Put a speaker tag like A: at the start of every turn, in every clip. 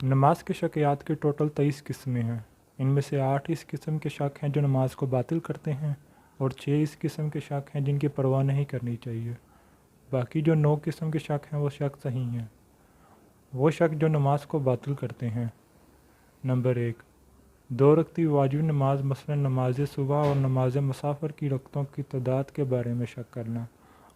A: نماز کے شکیات کی ٹوٹل 23 قسمیں ہیں۔ ان میں سے 8 اس قسم کے شک ہیں جو نماز کو باطل کرتے ہیں، اور 6 اس قسم کے شک ہیں جن کی پرواہ نہیں کرنی چاہیے۔ باقی جو 9 قسم کے شک ہیں وہ شک صحیح ہیں۔ وہ شک جو نماز کو باطل کرتے ہیں۔ نمبر 1، 2 رکعتی واجب نماز مثلا نماز صبح اور نماز مسافر کی رکعتوں کی تعداد کے بارے میں شک کرنا۔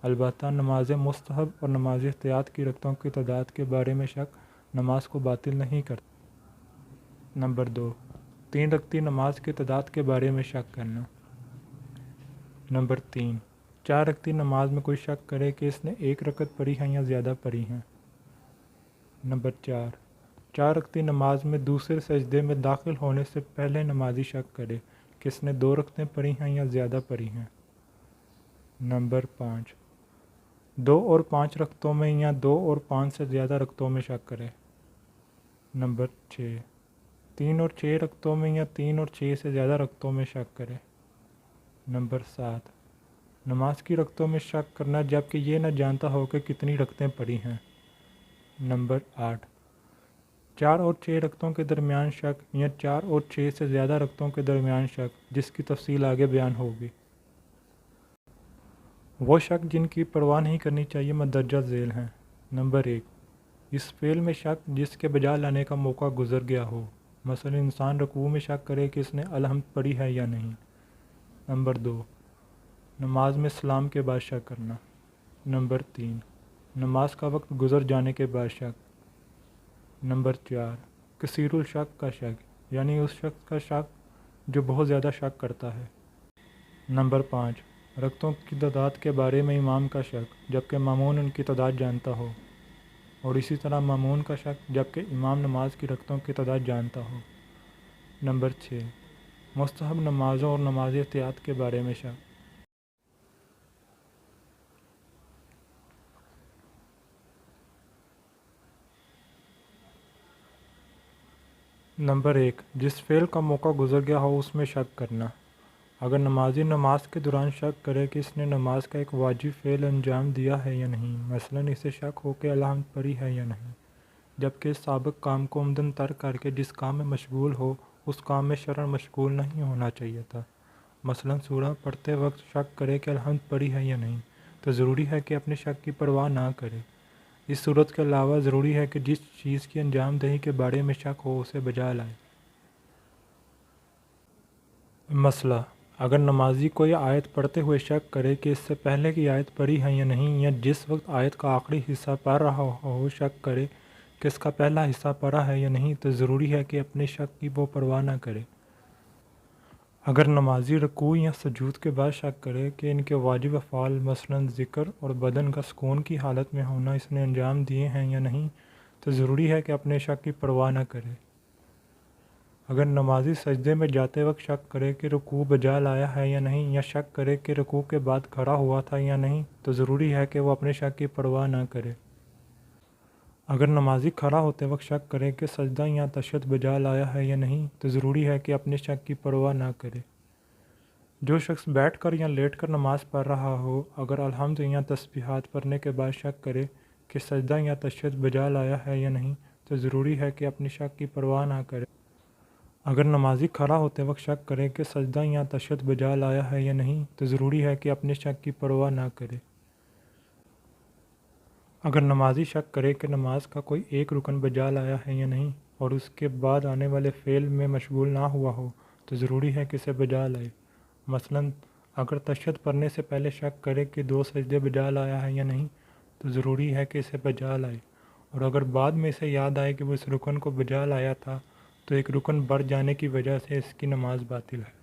A: البتہ نماز مستحب اور نماز احتیاط کی رکعتوں کی تعداد کے بارے میں شک نماز کو باطل نہیں کرتا۔ نمبر 2، 3 رکعتی نماز کی تعداد کے بارے میں شک کرنا۔ نمبر 3، 4 رکعتی نماز میں کوئی شک کرے کہ اس نے 1 رکعت پڑھی ہے یا زیادہ پڑھی ہیں۔ نمبر 4 رکعتی نماز میں دوسرے سجدے میں داخل ہونے سے پہلے نمازی شک کرے کہ اس نے 2 رکعتیں پڑھی ہیں یا زیادہ پڑھی ہیں۔ نمبر 5، 2 اور 5 رکعتوں میں یا 2 اور 5 سے زیادہ رکعتوں میں شک کرے۔ نمبر 6، 3 اور 6 رکعتوں میں یا 3 اور 6 سے زیادہ رکعتوں میں شک کرے۔ نمبر 7، نماز کی رکعتوں میں شک کرنا جبکہ یہ نہ جانتا ہو کہ کتنی رکعتیں پڑھی ہیں۔ نمبر 8، 4 اور 6 رکعتوں کے درمیان شک یا 4 اور 6 سے زیادہ رکعتوں کے درمیان شک جس کی تفصیل آگے بیان ہوگی۔ وہ شک جن کی پرواہ نہیں کرنی چاہیے مندرجہ ذیل ہیں۔ نمبر 1، اس فعل میں شک جس کے بجا لانے کا موقع گزر گیا ہو، مثلا انسان رکوع میں شک کرے کہ اس نے الحمد پڑھی ہے یا نہیں۔ نمبر 2، نماز میں سلام کے بعد شک کرنا۔ نمبر 3، نماز کا وقت گزر جانے کے بعد شک۔ نمبر 4، کثیر الشک کا شک، یعنی اس شخص کا شک جو بہت زیادہ شک کرتا ہے۔ نمبر 5، رکعتوں کی تعداد کے بارے میں امام کا شک جبکہ مامون ان کی تعداد جانتا ہو، اور اسی طرح مامون کا شک جبکہ امام نماز کی رکعتوں کی تعداد جانتا ہو۔ نمبر 6، مستحب نمازوں اور نماز احتیاط کے بارے میں شک۔ نمبر 1، جس فعل کا موقع گزر گیا ہو اس میں شک کرنا۔ اگر نمازی نماز کے دوران شک کرے کہ اس نے نماز کا ایک واجب فعل انجام دیا ہے یا نہیں، مثلا اسے شک ہو کہ الحمد پڑھی ہے یا نہیں، جبکہ اس سابق کام کو عمدن ترک کر کے جس کام میں مشغول ہو اس کام میں شرعاً مشغول نہیں ہونا چاہیے تھا، مثلا سورہ پڑھتے وقت شک کرے کہ الحمد پڑھی ہے یا نہیں، تو ضروری ہے کہ اپنے شک کی پرواہ نہ کرے۔ اس صورت کے علاوہ ضروری ہے کہ جس چیز کی انجام دہی کے بارے میں شک ہو اسے بجا لائے۔ مسئلہ، اگر نمازی کوئی آیت پڑھتے ہوئے شک کرے کہ اس سے پہلے کی آیت پڑھی ہے یا نہیں، یا جس وقت آیت کا آخری حصہ پڑھ رہا ہو شک کرے کہ اس کا پہلا حصہ پڑھا ہے یا نہیں، تو ضروری ہے کہ اپنے شک کی وہ پرواہ نہ کرے۔ اگر نمازی رکوع یا سجود کے بعد شک کرے کہ ان کے واجب افعال مثلا ذکر اور بدن کا سکون کی حالت میں ہونا اس نے انجام دیے ہیں یا نہیں، تو ضروری ہے کہ اپنے شک کی پرواہ نہ کرے۔ اگر نمازی سجدے میں جاتے وقت شک کرے کہ رکوع بجا لایا ہے یا نہیں، یا شک کرے کہ رکوع کے بعد کھڑا ہوا تھا یا نہیں، تو ضروری ہے کہ وہ اپنے شک کی پرواہ نہ کرے۔ اگر نمازی کھڑا ہوتے وقت شک کرے کہ سجدہ یا تشہد بجا لایا ہے یا نہیں، تو ضروری ہے کہ اپنے شک کی پرواہ نہ کرے۔ جو شخص بیٹھ کر یا لیٹ کر نماز پڑھ رہا ہو، اگر الحمد یا تسبیحات پڑھنے کے بعد شک کرے کہ سجدہ یا تشہد بجا لایا ہے یا نہیں، تو ضروری ہے کہ اپنے شک کی پرواہ نہ کرے۔ اگر نمازی کھڑا ہوتے وقت شک کرے کہ سجدہ یا تشہد بجا لایا ہے یا نہیں، تو ضروری ہے کہ اپنے شک کی پرواہ نہ کرے۔ اگر نمازی شک کرے کہ نماز کا کوئی ایک رکن بجا لایا ہے یا نہیں، اور اس کے بعد آنے والے فعل میں مشغول نہ ہوا ہو، تو ضروری ہے کہ اسے بجا لائے۔ مثلا اگر تشہد پڑھنے سے پہلے شک کرے کہ 2 سجدے بجا لایا ہے یا نہیں، تو ضروری ہے کہ اسے بجا لائے، اور اگر بعد میں اسے یاد آئے کہ وہ اس رکن کو بجا لایا تھا تو ایک رکن بڑھ جانے کی وجہ سے اس کی نماز باطل ہے۔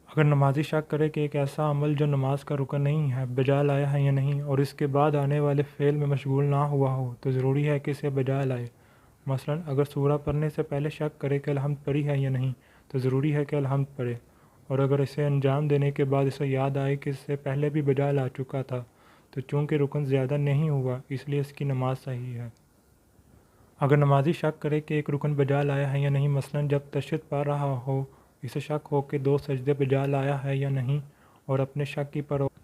A: اگر نمازی شک کرے کہ ایک ایسا عمل جو نماز کا رکن نہیں ہے بجا لایا ہے یا نہیں، اور اس کے بعد آنے والے فعل میں مشغول نہ ہوا ہو، تو ضروری ہے کہ اسے بجا لائے۔ مثلا اگر سورہ پڑھنے سے پہلے شک کرے کہ الحمد پڑھی ہے یا نہیں، تو ضروری ہے کہ الحمد پڑھے، اور اگر اسے انجام دینے کے بعد اسے یاد آئے کہ اس سے پہلے بھی بجا لا چکا تھا، تو چونکہ رکن زیادہ نہیں ہوا اس لیے اس کی نماز صحیح ہے۔ اگر نمازی شک کرے کہ ایک رکن بجا لایا ہے یا نہیں، مثلا جب تشہد پڑھ رہا ہو اسے شک ہو کہ 2 سجدے بجا لایا ہے یا نہیں، اور اپنے شک کی پرواہ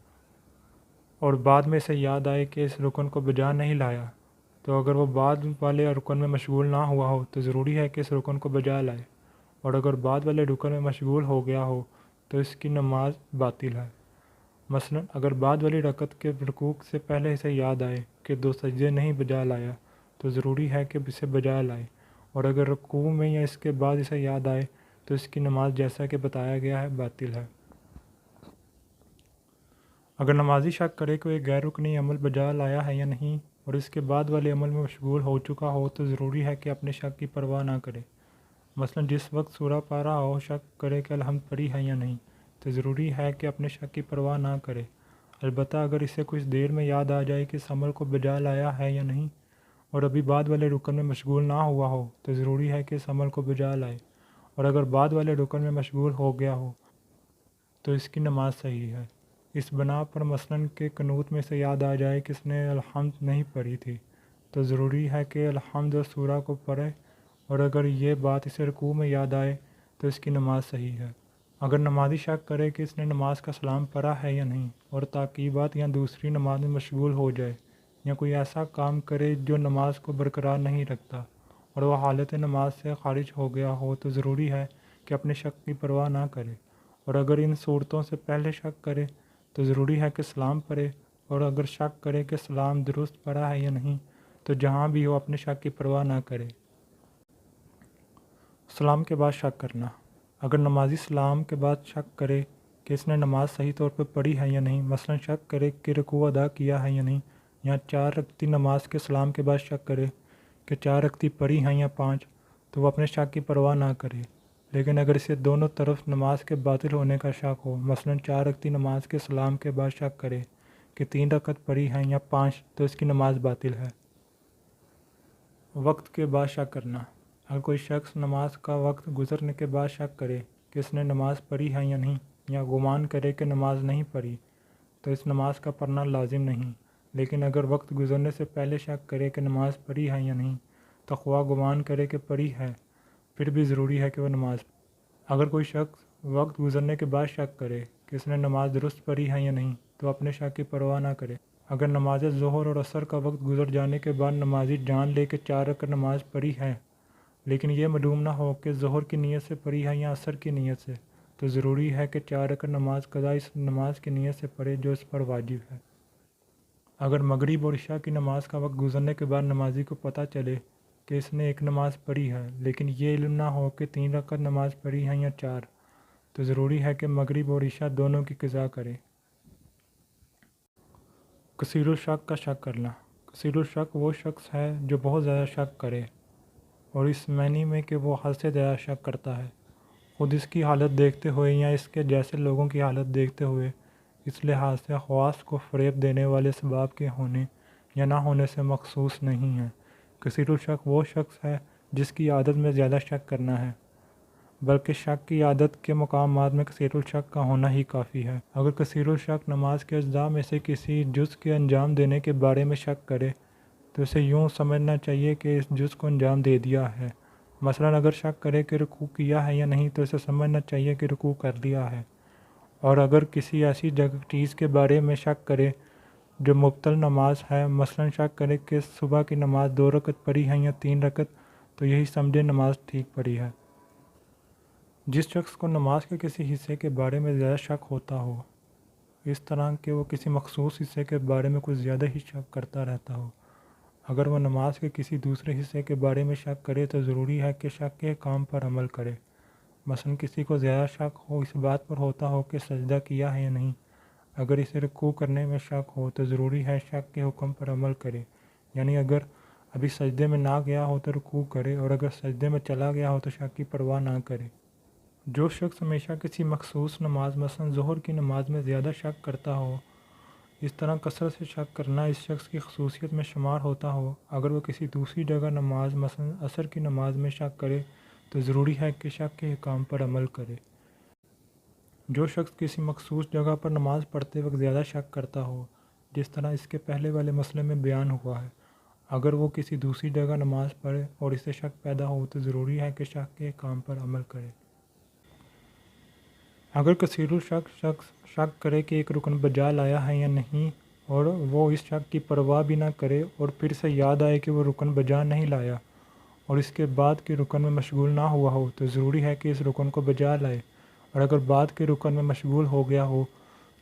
A: اور بعد میں اسے یاد آئے کہ اس رکن کو بجا نہیں لایا، تو اگر وہ بعد والے رکن میں مشغول نہ ہوا ہو تو ضروری ہے کہ اس رکن کو بجا لائے، اور اگر بعد والے رکن میں مشغول ہو گیا ہو تو اس کی نماز باطل ہے۔ مثلا اگر بعد والی رکعت کے رکوع سے پہلے اسے یاد آئے کہ 2 سجدے نہیں بجا لایا تو ضروری ہے کہ اسے بجا لائے، اور اگر رکوع میں یا اس کے بعد اسے یاد آئے تو اس کی نماز جیسا کہ بتایا گیا ہے باطل ہے۔ اگر نمازی شک کرے کہ وہ ایک غیر رکنی عمل بجا لایا ہے یا نہیں اور اس کے بعد والے عمل میں مشغول ہو چکا ہو تو ضروری ہے کہ اپنے شک کی پرواہ نہ کرے۔ مثلا جس وقت سورہ پڑھ رہا ہو شک کرے کہ الحمد پڑھی ہے یا نہیں تو ضروری ہے کہ اپنے شک کی پرواہ نہ کرے۔ البتہ اگر اسے کچھ دیر میں یاد آ جائے کہ اس عمل کو بجا لایا ہے یا نہیں اور ابھی بعد والے رکن میں مشغول نہ ہوا ہو تو ضروری ہے کہ اس عمل کو بجا لائے، اور اگر بعد والے رکن میں مشغول ہو گیا ہو تو اس کی نماز صحیح ہے۔ اس بنا پر مثلاً کہ قنوت میں سے یاد آ جائے کہ اس نے الحمد نہیں پڑھی تھی تو ضروری ہے کہ الحمد اور سورہ کو پڑھے، اور اگر یہ بات اسے رکوع میں یاد آئے تو اس کی نماز صحیح ہے۔ اگر نمازی شک کرے کہ اس نے نماز کا سلام پڑھا ہے یا نہیں اور تعقیبات یا دوسری نماز میں مشغول ہو جائے یا کوئی ایسا کام کرے جو نماز کو برقرار نہیں رکھتا اور وہ حالت نماز سے خارج ہو گیا ہو تو ضروری ہے کہ اپنے شک کی پرواہ نہ کرے، اور اگر ان صورتوں سے پہلے شک کرے تو ضروری ہے کہ سلام پڑھے، اور اگر شک کرے کہ سلام درست پڑھا ہے یا نہیں تو جہاں بھی ہو اپنے شک کی پرواہ نہ کرے۔ سلام کے بعد شک کرنا۔ اگر نمازی سلام کے بعد شک کرے کہ اس نے نماز صحیح طور پر پڑھی ہے یا نہیں، مثلا شک کرے کہ رکوع ادا کیا ہے یا نہیں، یا 4 رکعتی نماز کے سلام کے بعد شک کرے کہ 4 رکعتی پڑھی ہیں یا 5، تو وہ اپنے شک کی پرواہ نہ کرے۔ لیکن اگر اسے دونوں طرف نماز کے باطل ہونے کا شک ہو، مثلا 4 رکعتی نماز کے سلام کے بعد شک کرے کہ 3 رکعت پڑھی ہیں یا 5، تو اس کی نماز باطل ہے۔ وقت کے بعد شک کرنا۔ اگر کوئی شخص نماز کا وقت گزرنے کے بعد شک کرے کہ اس نے نماز پڑھی ہے یا نہیں، یا گمان کرے کہ نماز نہیں پڑھی، تو اس نماز کا پڑھنا لازم نہیں۔ لیکن اگر وقت گزرنے سے پہلے شک کرے کہ نماز پڑھی ہے یا نہیں تو خواہ گمان کرے کہ پڑھی ہے، پھر بھی ضروری ہے کہ وہ نماز پڑھے۔ اگر کوئی شخص وقت گزرنے کے بعد شک کرے کہ اس نے نماز درست پڑھی ہے یا نہیں تو اپنے شک کی پرواہ نہ کرے۔ اگر نماز ظہر اور عصر کا وقت گزر جانے کے بعد نمازی جان لے کہ 4 رکعت نماز پڑھی ہے، لیکن یہ معلوم نہ ہو کہ ظہر کی نیت سے پڑھی ہے یا عصر کی نیت سے، تو ضروری ہے کہ 4 رکعت نماز قضا اس نماز کی نیت سے پڑھے جو اس پر واجب ہے۔ اگر مغرب اور عشاء کی نماز کا وقت گزرنے کے بعد نمازی کو پتہ چلے کہ اس نے ایک نماز پڑھی ہے لیکن یہ علم نہ ہو کہ 3 رکعت نماز پڑھی ہے یا 4، تو ضروری ہے کہ مغرب اور عشاء دونوں کی قضا کرے۔ کثیر الشک کا شک کرنا۔ کثیر الشک وہ شخص ہے جو بہت زیادہ شک کرے، اور اس معنی میں کہ وہ حد سے زیادہ شک کرتا ہے، خود اس کی حالت دیکھتے ہوئے یا اس کے جیسے لوگوں کی حالت دیکھتے ہوئے، اس لحاظ سے خواص کو فریب دینے والے اسباب کے ہونے یا نہ ہونے سے مخصوص نہیں ہے۔ کثیر الشک وہ شخص ہے جس کی عادت میں زیادہ شک کرنا ہے، بلکہ شک کی عادت کے مقامات میں کثیر الشک کا ہونا ہی کافی ہے۔ اگر کثیر الشک نماز کے اجزاء میں سے کسی جز کے انجام دینے کے بارے میں شک کرے تو اسے یوں سمجھنا چاہیے کہ اس جز کو انجام دے دیا ہے۔ مثلا اگر شک کرے کہ رکوع کیا ہے یا نہیں تو اسے سمجھنا چاہیے کہ رکوع کر لیا ہے، اور اگر کسی ایسی چیز کے بارے میں شک کرے جو مبطل نماز ہے، مثلا شک کرے کہ صبح کی نماز 2 رکعت پڑھی ہے یا 3 رکعت، تو یہی سمجھے نماز ٹھیک پڑھی ہے۔ جس شخص کو نماز کے کسی حصے کے بارے میں زیادہ شک ہوتا ہو، اس طرح کہ وہ کسی مخصوص حصے کے بارے میں کچھ زیادہ ہی شک کرتا رہتا ہو، اگر وہ نماز کے کسی دوسرے حصے کے بارے میں شک کرے تو ضروری ہے کہ شک کے کام پر عمل کرے۔ مثلا کسی کو زیادہ شک ہو اس بات پر ہوتا ہو کہ سجدہ کیا ہے یا نہیں، اگر اسے رکوع کرنے میں شک ہو تو ضروری ہے شک کے حکم پر عمل کرے، یعنی اگر ابھی سجدے میں نہ گیا ہو تو رکوع کرے، اور اگر سجدے میں چلا گیا ہو تو شک کی پرواہ نہ کرے۔ جو شخص ہمیشہ کسی مخصوص نماز مثلا ظہر کی نماز میں زیادہ شک کرتا ہو، اس طرح کثرت سے شک کرنا اس شخص کی خصوصیت میں شمار ہوتا ہو، اگر وہ کسی دوسری جگہ نماز مثلا عصر کی نماز میں شک کرے تو ضروری ہے کہ شک کے احکام پر عمل کرے۔ جو شخص کسی مخصوص جگہ پر نماز پڑھتے وقت زیادہ شک کرتا ہو، جس طرح اس کے پہلے والے مسئلے میں بیان ہوا ہے، اگر وہ کسی دوسری جگہ نماز پڑھے اور اسے شک پیدا ہو تو ضروری ہے کہ شک کے احکام پر عمل کرے۔ اگر کثیر الشک شخص شک کرے کہ ایک رکن بجا لایا ہے یا نہیں اور وہ اس شک کی پرواہ بھی نہ کرے اور پھر سے یاد آئے کہ وہ رکن بجا نہیں لایا اور اس کے بعد کے رکن میں مشغول نہ ہوا ہو تو ضروری ہے کہ اس رکن کو بجا لائے، اور اگر بعد کے رکن میں مشغول ہو گیا ہو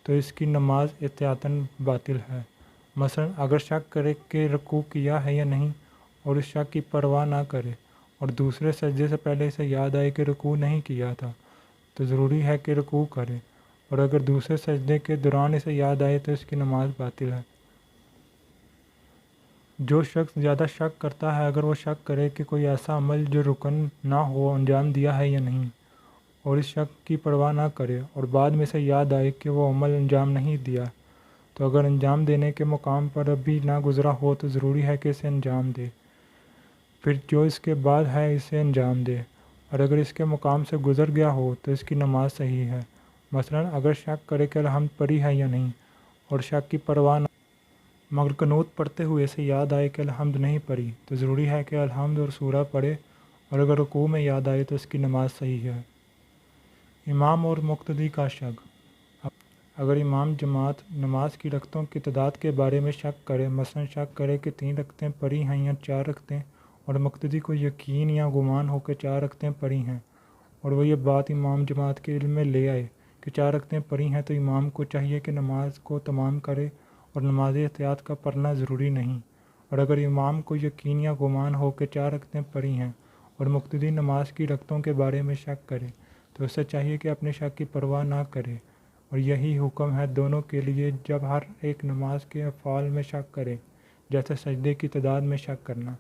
A: تو اس کی نماز احتیاطاً باطل ہے۔ مثلا اگر شک کرے کہ رکوع کیا ہے یا نہیں اور اس شک کی پرواہ نہ کرے اور دوسرے سجدے سے پہلے اسے یاد آئے کہ رکوع نہیں کیا تھا تو ضروری ہے کہ رکوع کرے، اور اگر دوسرے سجدے کے دوران اسے یاد آئے تو اس کی نماز باطل ہے۔ جو شخص زیادہ شک کرتا ہے، اگر وہ شک کرے کہ کوئی ایسا عمل جو رکن نہ ہو انجام دیا ہے یا نہیں اور اس شک کی پرواہ نہ کرے اور بعد میں سے یاد آئے کہ وہ عمل انجام نہیں دیا تو اگر انجام دینے کے مقام پر ابھی نہ گزرا ہو تو ضروری ہے کہ اسے انجام دے، پھر جو اس کے بعد ہے اسے انجام دے، اور اگر اس کے مقام سے گزر گیا ہو تو اس کی نماز صحیح ہے۔ مثلا اگر شک کرے کہ الحمد پڑھی ہے یا نہیں اور شک کی پرواہ نہ مگر قنوت پڑھتے ہوئے اسے یاد آئے کہ الحمد نہیں پڑھی تو ضروری ہے کہ الحمد اور سورہ پڑھے، اور اگر رکوع میں یاد آئے تو اس کی نماز صحیح ہے۔ امام اور مقتدی کا شک۔ اگر امام جماعت نماز کی رکعتوں کی تعداد کے بارے میں شک کرے، مثلا شک کرے کہ 3 رکعتیں پڑھی ہیں یا 4 رکعتیں، اور مقتدی کو یقین یا گمان ہو کہ 4 رکعتیں پڑھی ہیں اور وہ یہ بات امام جماعت کے علم میں لے آئے کہ 4 رکعتیں پڑھی ہیں، تو امام کو چاہیے کہ نماز کو تمام کرے اور نماز احتیاط کا پڑھنا ضروری نہیں، اور اگر امام کو یقین یا گمان ہو کہ 4 رکعتیں پڑھی ہیں اور مقتدی نماز کی رکعتوں کے بارے میں شک کرے تو اسے چاہیے کہ اپنے شک کی پرواہ نہ کرے، اور یہی حکم ہے دونوں کے لیے جب ہر ایک نماز کے افعال میں شک کرے، جیسے سجدے کی تعداد میں شک کرنا۔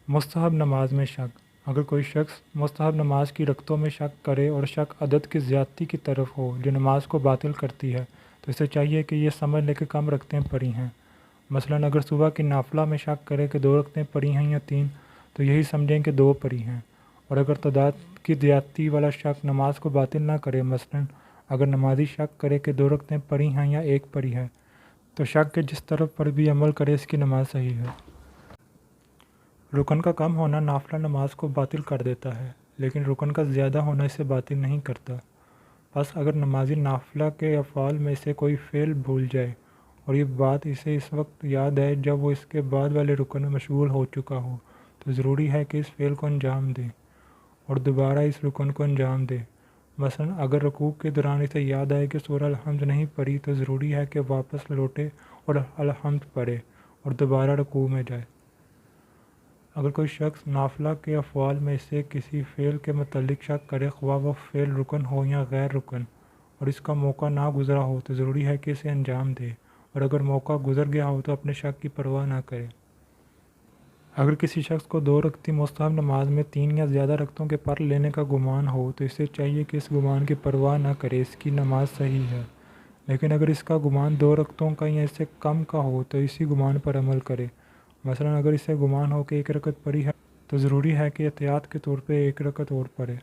A: مستحب نماز میں شک۔ اگر کوئی شخص مستحب نماز کی رکعتوں میں شک کرے اور شک عدد کی زیادتی کی طرف ہو جو نماز کو باطل کرتی ہے تو اسے چاہیے کہ یہ سمجھ لے کہ کم رکعتیں پڑھی ہیں۔ مثلا اگر صبح کی نافلہ میں شک کرے کہ 2 رکعتیں پڑھی ہیں یا 3 تو یہی سمجھیں کہ 2 پڑھی ہیں، اور اگر تعداد کی زیادتی والا شک نماز کو باطل نہ کرے، مثلا اگر نمازی شک کرے کہ 2 رکعتیں پڑھی ہیں یا 1 پڑھی ہے تو شک کے جس طرف پر بھی عمل کرے اس کی نماز صحیح ہے۔ رکن کا کم ہونا نافلہ نماز کو باطل کر دیتا ہے، لیکن رکن کا زیادہ ہونا اسے باطل نہیں کرتا۔ بس اگر نمازی نافلہ کے افعال میں سے کوئی فعل بھول جائے اور یہ بات اسے اس وقت یاد ہے جب وہ اس کے بعد والے رکن میں مشغول ہو چکا ہو تو ضروری ہے کہ اس فعل کو انجام دے اور دوبارہ اس رکن کو انجام دے۔ مثلا اگر رکوع کے دوران اسے یاد آئے کہ سورہ الحمد نہیں پڑھی تو ضروری ہے کہ واپس لوٹے اور الحمد پڑھے اور دوبارہ رکوع میں جائے۔ اگر کوئی شخص نافلہ کے افعال میں سے کسی فعل کے متعلق شک کرے، خواہ وہ فعل رکن ہو یا غیر رکن، اور اس کا موقع نہ گزرا ہو تو ضروری ہے کہ اسے انجام دے، اور اگر موقع گزر گیا ہو تو اپنے شک کی پرواہ نہ کرے۔ اگر کسی شخص کو 2 رکعتی مستحب نماز میں 3 یا زیادہ رکعتوں کے پڑھ لینے کا گمان ہو تو اسے چاہیے کہ اس گمان کی پرواہ نہ کرے، اس کی نماز صحیح ہے۔ لیکن اگر اس کا گمان 2 رکعتوں کا یا اس سے کم کا ہو تو اسی گمان پر عمل کرے۔ مثلا اگر اسے گمان ہو کہ 1 رکعت پڑھی ہے تو ضروری ہے کہ احتیاط کے طور پہ 1 رکعت اور پڑھے۔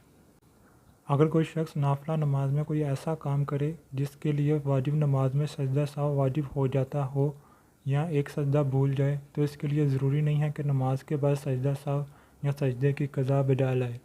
A: اگر کوئی شخص نافلہ نماز میں کوئی ایسا کام کرے جس کے لیے واجب نماز میں سجدہ سہو واجب ہو جاتا ہو یا ایک سجدہ بھول جائے تو اس کے لیے ضروری نہیں ہے کہ نماز کے بعد سجدہ سہو یا سجدے کی قضا بجا لائے۔